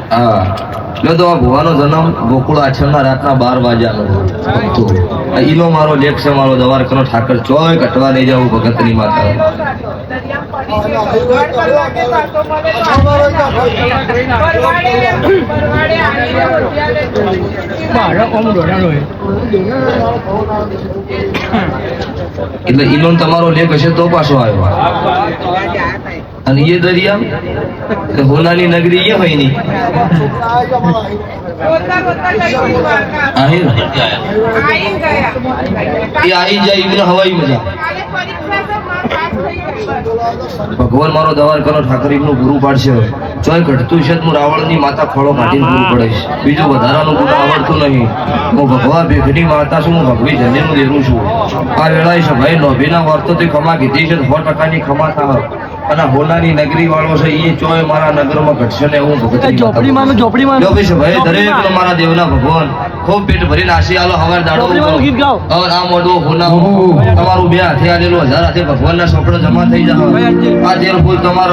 હા જો તો આ ભુવાનો જન્મ ગોકુળ આશ્રમના રાતના 12 વાગ્યાનો હતો. ઈનો મારો લેખ છે, મારો દવારકાનો ઠાકર ચોય કટવા લઈ જાવ ભગતની માતા. એટલે ઈનો તમારો લેખ હશે તો પાછો આવ્યો. અને એ દરિયા હોનાની નગરી એ હોય નહીં આવી જાય એમને હવાઈ મજા. ભગવાન મારો દવારકાનો ઠાકર એમનું પૂરું પાડશે. ચોય ઘટતું છે હું રાવણની માતા ખોળો કાઢીને પૂરું પડીશ. બીજું વધારાનું પૂરું આવડતું નહીં. હું ભગવાન ભેખની માતા છું, હું ભગવી જન્યનું દેરું છું. આ વેળાએ છે ભાઈ નોભીના વર્તોથી ખમા કીધી છે, 100%ની ખમા થાય. અને હોનાની નગરી વાળો છે એ ચોય મારા નગરમાં ઘટશે ને હું ભગત ઝોપડીમાં ભાઈ દરેક મારા દેવના ભગવાન ખૂબ પેટ ભરીને આશી આલો. હવાર દાડો હવે આ મોઢું હોના તમારું 2 હાથે આલેલું 1000 હાથે ભગવાનના સોપડો જમા થઈ જાય. આ જેલ ફૂલ તમારો